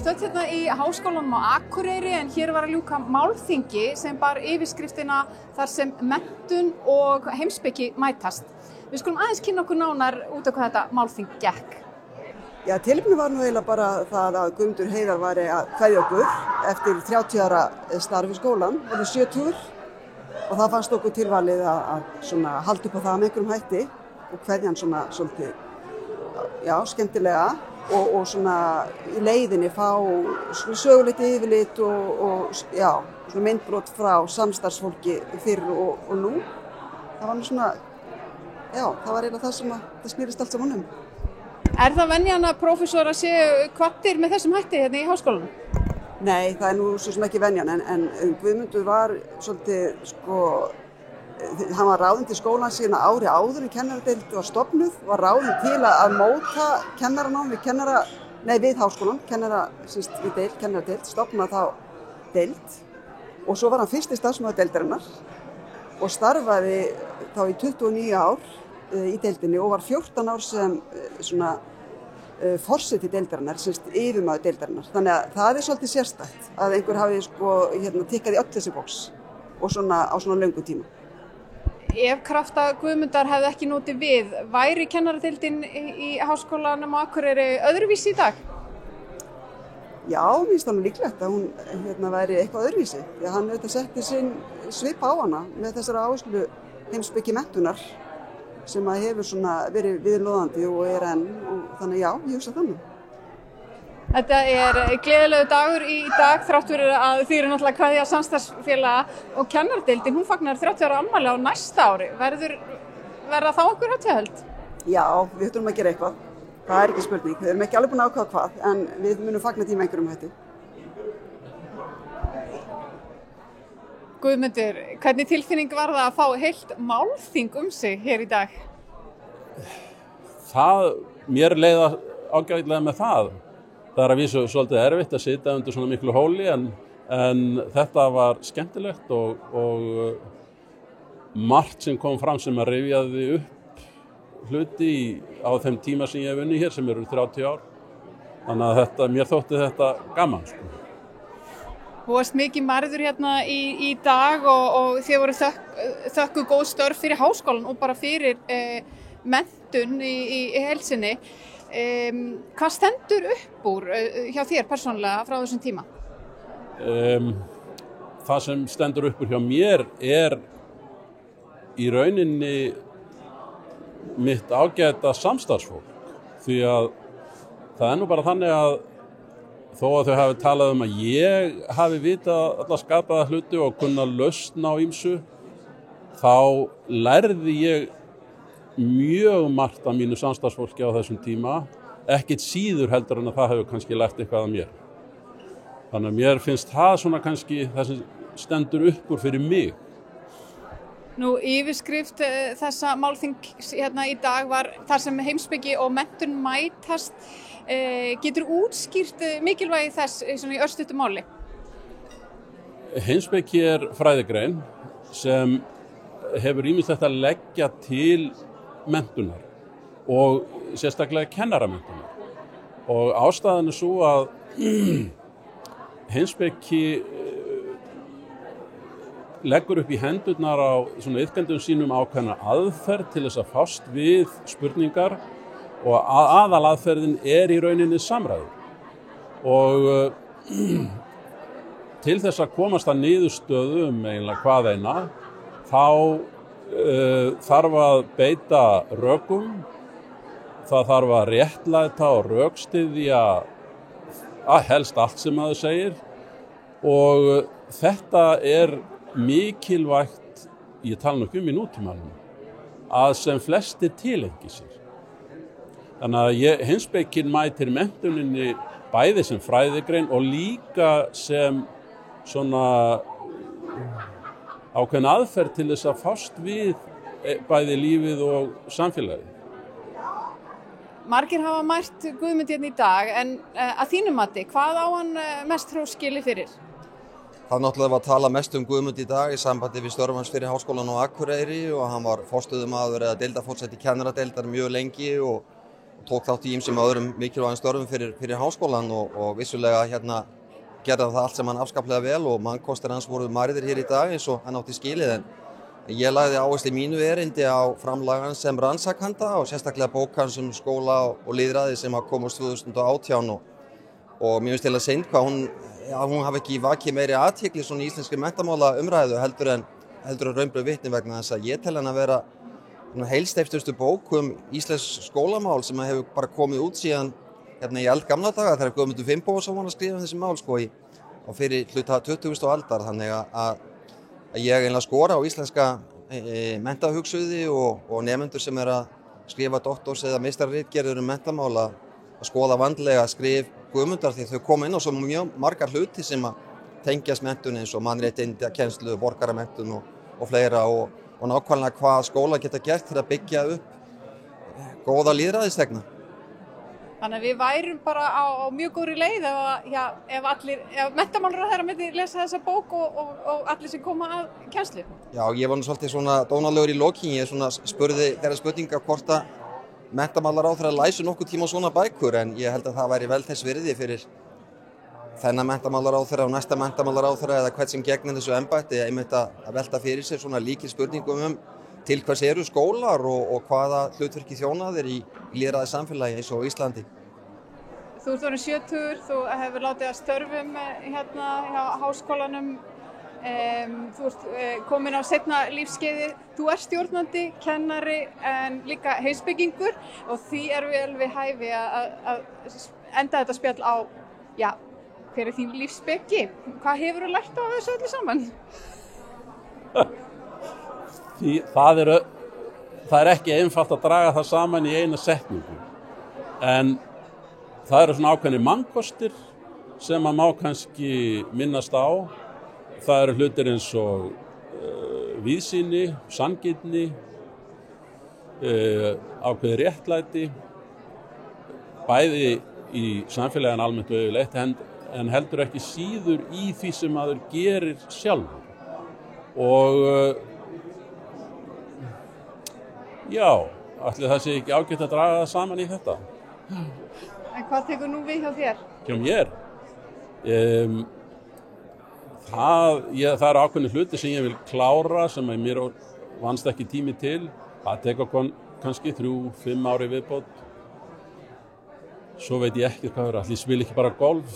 stödd hérna í Háskólanum á Akureyri en hér var að ljúka málþingi sem bar yfirskriftina þar sem menntun og heimspeki mætast. Við skulum aðeins kynna okkur nánar út af hvað þetta málþing gekk. Já, tilefnið var nú eiginlega bara það að Guðmundur Heiðar væri að kveðja okkur eftir 30 ára starf í skólan, orðinn 70 og það fannst okkur tilvalið að svona halda upp á það með einhverjum hætti og kveðja hann svona svolítið, já, skemmtilega og svona í leiðinni fá sögulegt yfirlit og já, svona myndbrot frá samstarfsfólki fyrr og nú. Það var nú svona, já, það var eiginlega það sem það snýrist allt saman um. Er það venjan að prófessorar séu kvaddir með þessum hætti hérna í háskólanum? Nei, það er nú svo sem ekki venjan en Guðmundur var svolítið, hann var ráðinn til skólans síðan ári áður en kennaradeild var stofnuð, var ráðinn til að móta kennaranám við háskólan, kennaradeild, stofna þá deild og svo var hann fyrsti starfsmaður deildarinnar og starfaði þá í 29 ár í deildinni og var 14 ár sem svona forseti deildarinnar, yfirmaður deildarinnar. Þannig að það er svolítið sérstakt að einhver hafi tikkað í öll þessi box og svona á svona löngu tíma. Ef krafta Guðmundar hefði ekki notið við, væri kennaradeildin í Háskólanum á Akureyri öðruvísi í dag? Já, mér finnst alveg líklegt að hún væri eitthvað öðruvísi. Því að hann auðvitað setti sinn svip á hana með þessara áherslu heimspeki menntunar sem að hefur svona verið viðloðandi og er enn og þannig já, ég hugsa þannig. Þetta er gleðilegu dagur í dag þrátt fyrir að þið eru náttúrulega kveðja samstarfsfélaga og kennaradeildin, hún fagnar 30 ára afmæli á næsta ári. Verða þá einhver hátíðahöld? Já, við þurfum að gera eitthvað. Það er ekki spurning. Við erum ekki alveg búin að ákveða hvað, en við munum fagna því með einhverjum hætti. Guðmundur, hvernig tilfinning var það að fá heilt málþing sig hér í dag? Mér leið ágætlega með það. Það er að vísu svolítið erfitt að sitja undir svona miklu hóli en þetta var skemmtilegt og margt sem kom fram sem að rifjaði upp hluti á þeim tíma sem ég hef unnið hér sem eru 30 ár. Þannig að mér þótti þetta gaman. Þú varst mikið marður hérna í dag og þið voru þökkuð góð störf fyrir háskólan og bara fyrir menntun í heild sinni. Hvað stendur upp úr hjá þér persónulega frá þessum tíma? Það sem stendur upp úr hjá mér er í rauninni mitt ágæta samstarfsfólk því að það er nú bara þannig að þó að þau hafi talað um að ég hafi vitað alla skapaða hluti og kunna lausn á ýmsu þá lærði ég mjög margt af mínu samstarfsfólki á þessum tíma, ekkert síður heldur en að það hefur kannski lært eitthvað af mér. Þannig að mér finnst það svona kannski það sem stendur upp úr fyrir mig. Nú, yfirskrift þessa málþings hérna í dag var þar sem heimspeki og menntun mætast. Getur útskýrt mikilvægi þess svona í örstuttu máli? Heimspeki er fræðigrein sem hefur ýmislegt að leggja til menntunar og sérstaklega kennaramenntunar. Og ástæðan er svo að heimspeki leggur upp í hendurnar á svona iðkendum sínum ákveðna aðferð til þess að fást við spurningar og aðalaðferðin er í rauninni samræður. Og til þess að komast að niðurstöðu eiginlega hvað eina, þá þarf að beita rökum, það þarf að réttlæta og rökstyðja að helst allt sem maður segir og þetta er mikilvægt, ég tala nú ekki í nútímanum, að sem flestir tilengi sér. Þannig að heimspekin mætir menntuninni bæði sem fræðigrein og líka sem svona ákveðin aðferð til þess að fást við bæði lífið og samfélagið. Margir hafa mært Guðmund hérna í dag en að þínu mati, hvað á hann mest hrós skilið fyrir? Það náttúrulega var að tala mest Guðmund í dag í sambandi við störf hans fyrir Háskólann á Akureyri og hann var forstöðumaður eða deildarforseti kennaradeildar mjög lengi og tók þátt í ýmsum öðrum mikilvægum störfum fyrir háskólann og vissulega gerði það allt sem hann afskaplega vel og mannkostir hans voru margir hér í dag eins og hann átti skilið en ég lagði áherslu í mínu erindi á framlagan sem rannsakanda og sérstaklega bók hans skóla og lýðræði sem kom úr 2018 og mér finnst til að seint hvað hún hafi ekki vakið meiri athygli svona í íslenskri menntamála umræðu heldur en raunveruleg vitni vegna þess að ég tel hann að vera heilsteyptustu bók íslensk skólamál sem hefur bara komið út síðan í eldgamla daga þegar Guðmundur Finnbogason var að skrifa þessi mál á fyrir hluta 20. aldar þannig að ég einlega skora á íslenska menntahugsuði og nemendur sem að skrifa doktors- eða meistararitgerðir mentamál að skoða vandlega skrif Guðmundar því þau koma inn á svo mjög margar hluti sem að tengjast menntun eins og mannréttindi, kennslu, borgaramenntun og fleira og nákvæmlega hvað skóla geta gert til að byggja upp góða lýðræðistegna. Þannig að við værum bara á mjög góðri leið ef menntamálaráðherra myndi lesa þessa bók og allir sem koma að kennslu. Já, ég var svolítið svona dónalegur í lokin, ég spurði þeirra spurninga hvort að menntamálaráðherra læsi nokkuð tíma á svona bækur en ég held að það væri vel þess virði fyrir þennan menntamálaráðherra og næsta menntamálaráðherra eða hvern sem gegnir þessu embætti einmitt að velta fyrir sér svona lykilspurningum til hvers eru skólar og hvaða hlutverki þjónaðir í lýðræði samfélagi eins og Íslandi. Þú ert orðinn 70, þú hefur látið að störfum hjá háskólanum, þú ert komin á seinna lífskeiði, þú ert stjórnandi, kennari en líka heimspekingur og því vel við hæfi að enda þetta spjall á, hver er þín lífsspeki? Hvað hefur þú lært á þessu öllu saman? Það er ekki einfalt að draga það saman í eina setningu en það eru svona ákveðnir mannkostir sem að má kannski minnast á. Það eru hlutir eins og víðsýni, sanngirni, ákveðið réttlæti, bæði í samfélaginu almennt og yfirleitt en heldur ekki síður í því sem maður gerir sjálfur. Og ætli það sé ekki ágætt að draga það saman í þetta. En hvað tekur nú við hjá þér? Hjá mér? Það eru ákveðnir hluti sem ég vil klára sem mér vannst ekki tími til. Það tekur kannski 3-5 ári viðbót. Svo veit ég ekki hvað verður. Ætli ég spila ekki bara golf.